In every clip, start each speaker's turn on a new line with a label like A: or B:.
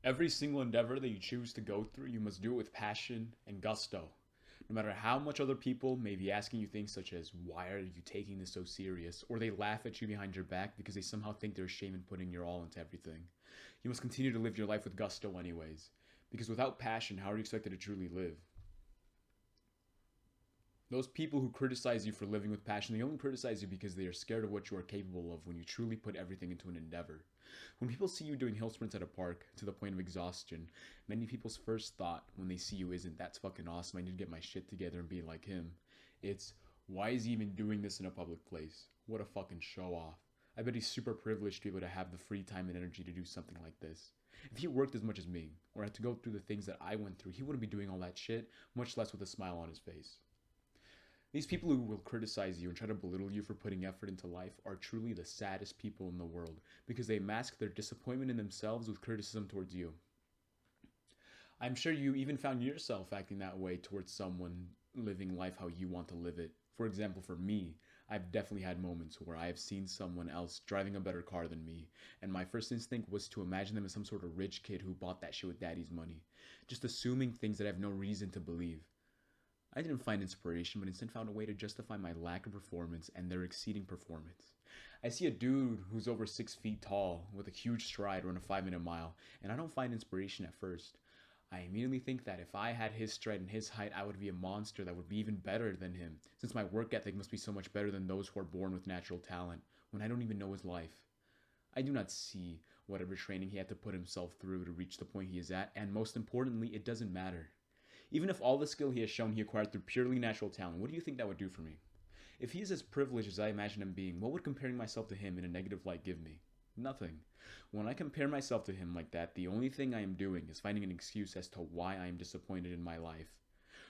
A: Every single endeavor that you choose to go through, you must do it with passion and gusto. No matter how much other people may be asking you things such as, why are you taking this so serious? Or they laugh at you behind your back because they somehow think they're ashamed in putting your all into everything. You must continue to live your life with gusto, anyways. Because without passion, how are you expected to truly live? Those people who criticize you for living with passion, they only criticize you because they are scared of what you are capable of when you truly put everything into an endeavor. When people see you doing hill sprints at a park to the point of exhaustion, many people's first thought when they see you isn't, that's fucking awesome, I need to get my shit together and be like him. It's, why is he even doing this in a public place? What a fucking show off. I bet he's super privileged to be able to have the free time and energy to do something like this. If he worked as much as me, or had to go through the things that I went through, he wouldn't be doing all that shit, much less with a smile on his face. These people who will criticize you and try to belittle you for putting effort into life are truly the saddest people in the world because they mask their disappointment in themselves with criticism towards you. I'm sure you even found yourself acting that way towards someone living life how you want to live it. For example, for me, I've definitely had moments where I have seen someone else driving a better car than me, and my first instinct was to imagine them as some sort of rich kid who bought that shit with daddy's money, just assuming things that I have no reason to believe. I didn't find inspiration, but instead found a way to justify my lack of performance and their exceeding performance. I see a dude who's over 6 feet tall with a huge stride run a 5 minute mile, and I don't find inspiration at first. I immediately think that if I had his stride and his height, I would be a monster that would be even better than him, since my work ethic must be so much better than those who are born with natural talent, when I don't even know his life. I do not see whatever training he had to put himself through to reach the point he is at, and most importantly, it doesn't matter. Even if all the skill he has shown he acquired through purely natural talent, what do you think that would do for me? If he is as privileged as I imagine him being, what would comparing myself to him in a negative light give me? Nothing. When I compare myself to him like that, the only thing I am doing is finding an excuse as to why I am disappointed in my life.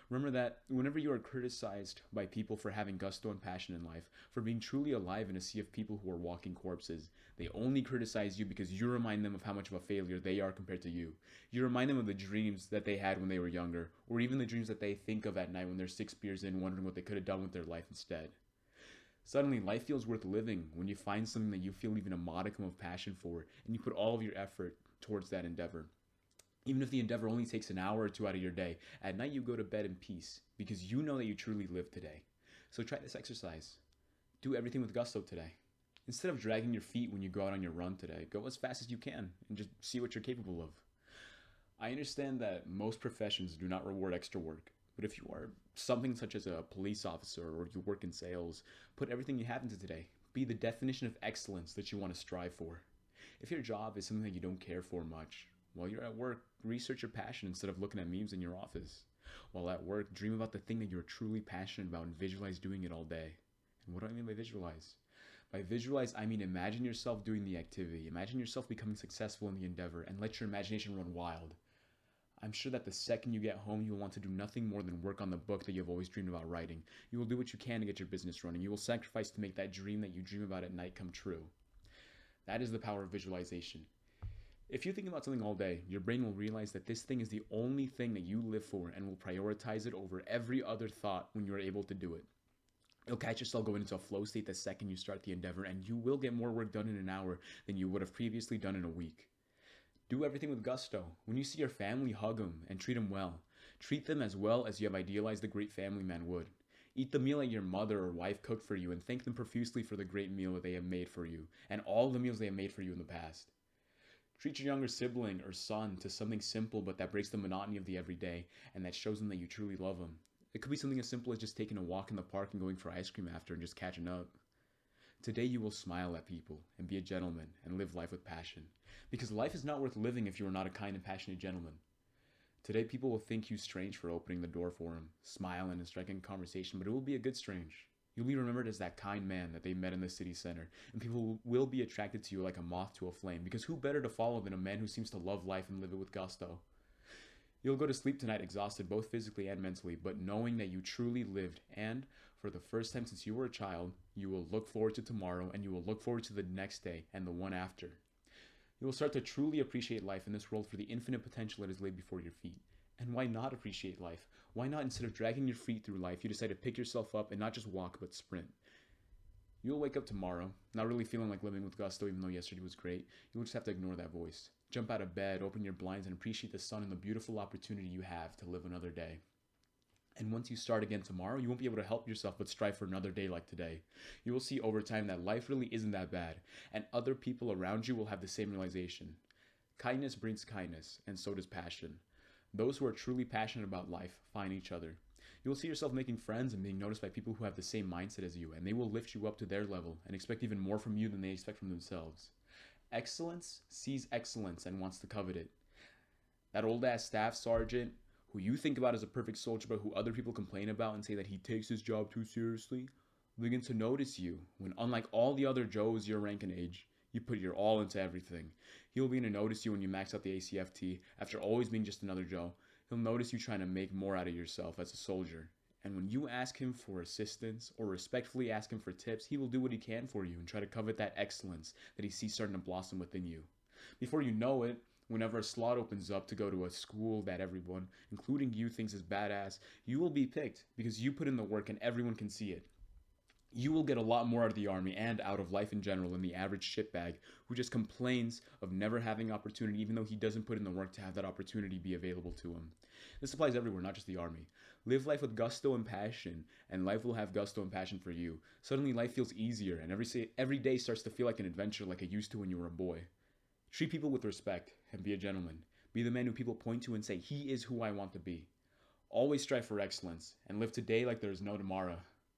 A: Remember that whenever you are criticized by people for having gusto and passion in life, for being truly alive in a sea of people who are walking corpses, they only criticize you because you remind them of how much of a failure they are compared to you. You remind them of the dreams that they had when they were younger, or even the dreams that they think of at night when they're 6 beers in, wondering what they could have done with their life instead. Suddenly, life feels worth living when you find something that you feel even a modicum of passion for, and you put all of your effort towards that endeavor. Even if the endeavor only takes an hour or two out of your day, at night you go to bed in peace because you know that you truly lived today. So try this exercise. Do everything with gusto today. Instead of dragging your feet when you go out on your run today, go as fast as you can and just see what you're capable of. I understand that most professions do not reward extra work, but if you are something such as a police officer or you work in sales, put everything you have into today. Be the definition of excellence that you want to strive for. If your job is something that you don't care for much, while you're at work, research your passion instead of looking at memes in your office. While at work, dream about the thing that you're truly passionate about and visualize doing it all day. And what do I mean by visualize? By visualize, I mean imagine yourself doing the activity, imagine yourself becoming successful in the endeavor, and let your imagination run wild. I'm sure that the second you get home, you will want to do nothing more than work on the book that you've always dreamed about writing. You will do what you can to get your business running. You will sacrifice to make that dream that you dream about at night come true. That is the power of visualization. If you think about something all day, your brain will realize that this thing is the only thing that you live for and will prioritize it over every other thought when you are able to do it. You'll catch yourself going into a flow state the second you start the endeavor, and you will get more work done in an hour than you would have previously done in a week. Do everything with gusto. When you see your family, hug them and treat them well. Treat them as well as you have idealized a great family man would. Eat the meal that your mother or wife cooked for you and thank them profusely for the great meal that they have made for you and all the meals they have made for you in the past. Treat your younger sibling or son to something simple but that breaks the monotony of the everyday and that shows them that you truly love them. It could be something as simple as just taking a walk in the park and going for ice cream after and just catching up. Today you will smile at people and be a gentleman and live life with passion. Because life is not worth living if you are not a kind and passionate gentleman. Today people will think you strange for opening the door for them, smiling and striking a conversation, but it will be a good strange. You'll be remembered as that kind man that they met in the city center, and people will be attracted to you like a moth to a flame, because who better to follow than a man who seems to love life and live it with gusto? You'll go to sleep tonight exhausted both physically and mentally, but knowing that you truly lived, and for the first time since you were a child, you will look forward to tomorrow, and you will look forward to the next day and the one after. You will start to truly appreciate life in this world for the infinite potential that is laid before your feet. And why not appreciate life? Why not, instead of dragging your feet through life, you decide to pick yourself up and not just walk, but sprint? You'll wake up tomorrow, not really feeling like living with gusto even though yesterday was great. You'll just have to ignore that voice. Jump out of bed, open your blinds, and appreciate the sun and the beautiful opportunity you have to live another day. And once you start again tomorrow, you won't be able to help yourself but strive for another day like today. You will see over time that life really isn't that bad, and other people around you will have the same realization. Kindness brings kindness, and so does passion. Those who are truly passionate about life find each other. You will see yourself making friends and being noticed by people who have the same mindset as you, and they will lift you up to their level and expect even more from you than they expect from themselves. Excellence sees excellence and wants to covet it. That old ass staff sergeant who you think about as a perfect soldier but who other people complain about and say that he takes his job too seriously, will begin to notice you when, unlike all the other Joes your rank and age, you put your all into everything. He'll begin to notice you when you max out the ACFT after always being just another Joe. He'll notice you trying to make more out of yourself as a soldier. And when you ask him for assistance or respectfully ask him for tips, he will do what he can for you and try to covet that excellence that he sees starting to blossom within you. Before you know it, whenever a slot opens up to go to a school that everyone, including you, thinks is badass, you will be picked because you put in the work and everyone can see it. You will get a lot more out of the army and out of life in general than the average shitbag who just complains of never having opportunity even though he doesn't put in the work to have that opportunity be available to him. This applies everywhere, not just the army. Live life with gusto and passion, and life will have gusto and passion for you. Suddenly life feels easier, and every day starts to feel like an adventure like it used to when you were a boy. Treat people with respect, and be a gentleman. Be the man who people point to and say, he is who I want to be. Always strive for excellence, and live today like there is no tomorrow.